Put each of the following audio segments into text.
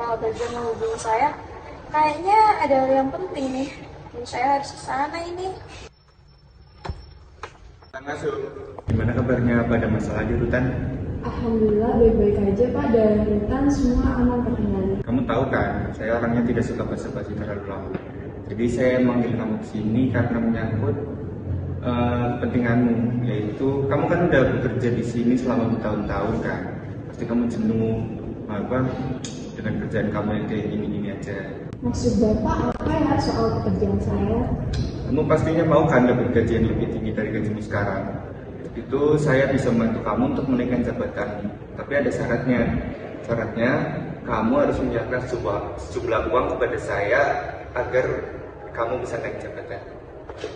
malah belajar menghubungi saya. Kayaknya ada hal yang penting nih. Dan saya harus ke sana ini. Kang Asul, gimana kabarnya pada masalah di rutan? Alhamdulillah baik-baik aja Pak, dan rutan semua aman terkendali. Kamu tahu kan, saya orangnya tidak suka basa-basi terlalu lama. Jadi saya manggil kamu ke sini karena menyangkut kepentinganmu, yaitu kamu kan udah bekerja di sini selama bertahun-tahun kan. Pasti kamu jenuh dengan kerjaan kamu yang kayak gini-gini aja. Maksud Bapak apa ya soal pekerjaan saya? Kamu pastinya mau kan dapat gaji yang lebih tinggi dari gajimu sekarang. Itu saya bisa membantu kamu untuk menaikkan jabatan. Tapi ada syaratnya. Syaratnya kamu harus menyiapkan sejumlah uang kepada saya agar kamu bisa naik jabatan.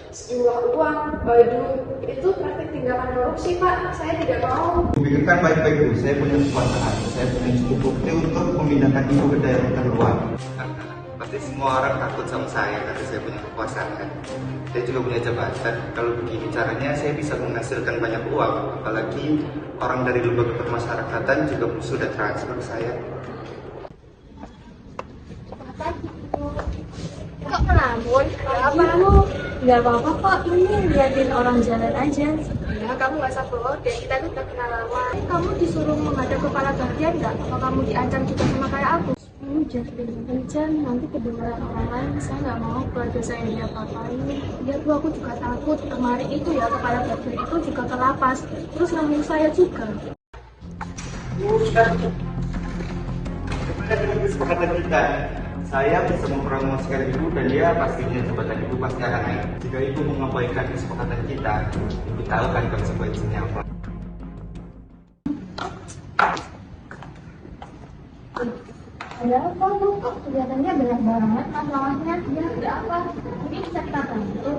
Sejumlah uang? Waduh, itu praktik tindakan korupsi Pak, saya tidak mau. Pikirkan baik-baik dulu, saya punya kekuasaan, saya punya cukup bukti untuk memindahkan ibu ke daerah terluar. Pasti semua orang takut sama saya karena saya punya kekuasaan. Saya juga punya jabatan. Kalau begini caranya saya bisa menghasilkan banyak uang. Apalagi orang dari lembaga pemasyarakatan juga sudah transfer ke saya. Kok ngelamun? Apa kamu? Gak apa-apa kok, ini liatin orang jalan aja. Ya, kamu gak usah bohong deh, kita tuh udah kenal lama. Kamu disuruh menghadap kepala bagian nggak? Apa kamu diancam juga sama kayak aku? Jangan kencang, nanti kedengaran orang lain. Saya nggak mau keluarga saya diapa-apain. Ya Bu, aku juga takut. Kemarin itu ya kepala bagian itu juga ke lapas. Terus ngomong saya juga. Gimana dengan kesepakatan kita? Saya bisa mempromosikan ibu dan dia pastinya jabatan ibu pasti akan naik. Jika ibu mengabaikan kesepakatan kita, ibu tahu kan konsekuensinya apa. Ada apa Bu? Kelihatannya banyak banget masalahnya. Ya ada apa? Mungkin bisa kita bantu.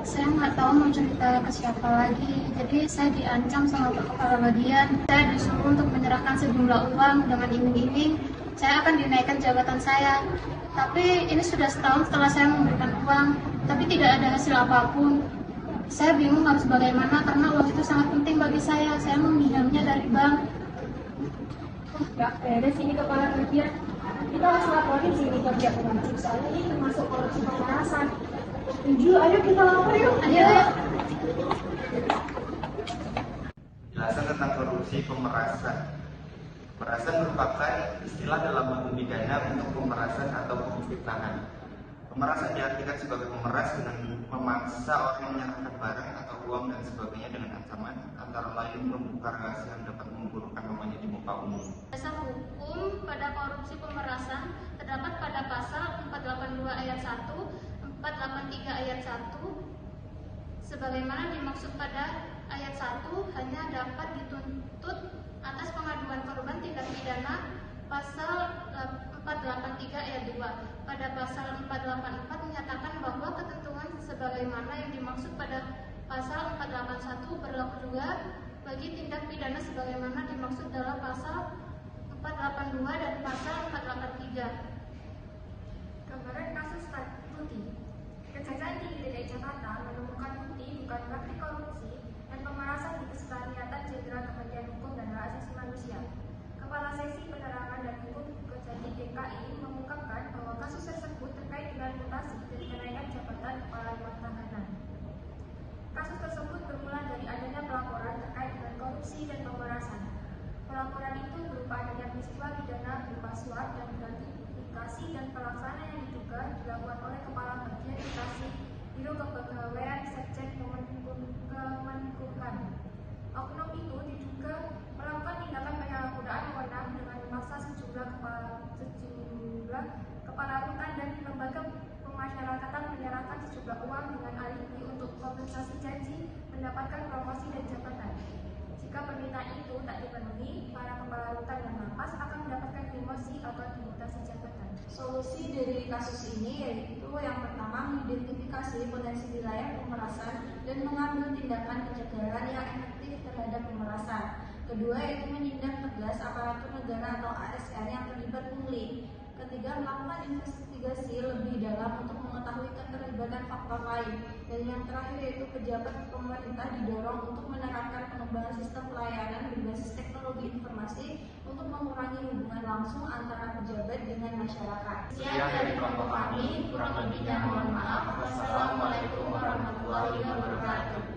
Saya nggak tahu mau cerita ke siapa lagi. Jadi saya diancam sama kepala bagian. Saya disuruh untuk menyerahkan sejumlah uang dengan iming-iming saya akan dinaikkan jabatan saya. Tapi ini sudah setahun setelah saya memberikan uang, tapi tidak ada hasil apapun. Saya bingung harus bagaimana karena uang itu sangat penting bagi saya. Saya meminjamnya dari bank. Nggak beres ini kepala bagian. Kita harus laporin sini ke pihak wajib. Soalnya ini termasuk korupsi pemerasan. Setuju, ayo kita lapor yuk. Ayo. Penjelasan tentang korupsi pemerasan. Pemerasan merupakan istilah dalam hukum pidana untuk pemerasan atau pemfitnahan. Pemerasan diartikan sebagai memeras dengan memaksa orang menyerahkan barang atau uang dan sebagainya dengan ancaman, antara lain membuka rahasia yang dapat memburukkan namanya di muka umum. Dasar hukum pada korupsi pemerasan terdapat pada pasal 482 ayat 1, 483 ayat 1. Sebagaimana dimaksud pada ayat 1 hanya dapat dituntut atas pengaduan korban tindak pidana pasal 483 ayat 2. Pada pasal 484 menyatakan bahwa ketentuan sebagaimana yang dimaksud pada pasal 481 berlaku juga bagi tindak pidana sebagaimana dimaksud dalam pasal 482 dan pasal 483. Gambaran kasus Tuti. Kejaksaan Tinggi DKI Jakarta menemukan Tuti bukan praktik korupsi dan pemerasan di Kesekretariatan Jenderal Kementerian Hukum dan Hak Asasi Manusia. Kepala Seksi Penerangan dan Hukum Kejati DKI mengungkapkan bahwa kasus tersebut terkait dengan mutasi dan kenaikan jabatan kepala rumah tahanan. Kasus tersebut bermula dari adanya pelaporan terkait dengan korupsi dan pemerasan. Pelaporan itu berupa adanya peristiwa pidana berupa suap dan gratifikasi dan pelaksana yang diduga dilakukan oleh Kepala Bagian Dikasih Biro Kepegawaian Sekjen Kemenkumham. Oknum itu diduga melakukan tindakan penyalahgunaan wewenang dengan memaksa sejumlah kepala rutan dan lembaga pemasyarakatan menyerahkan sejumlah uang dengan alibi untuk kompensasi janji mendapatkan promosi dan jabatan. Jika permintaan itu tak dipenuhi, para kepala rutan dan lapas akan mendapatkan demosi atau demutasi jabatan. Solusi dari kasus ini yaitu yang pertama mengidentifikasi potensi wilayah pemerasan dan mengambil tindakan pencegahan yang efektif terhadap pemerasan. Kedua yaitu menindak tegas aparatur negara atau ASN yang terlibat pungli. Ketiga, melakukan investigasi lebih dalam untuk mengetahui keterlibatan faktor lain. Dan yang terakhir yaitu pejabat pemerintah didorong untuk menerapkan pengembangan sistem pelayanan berbasis teknologi informasi untuk mengurangi hubungan langsung antara pejabat dengan masyarakat. Sekian dari kelompok kami, kurang lebihnya mohon maaf. Wassalamualaikum warahmatullahi wabarakatuh.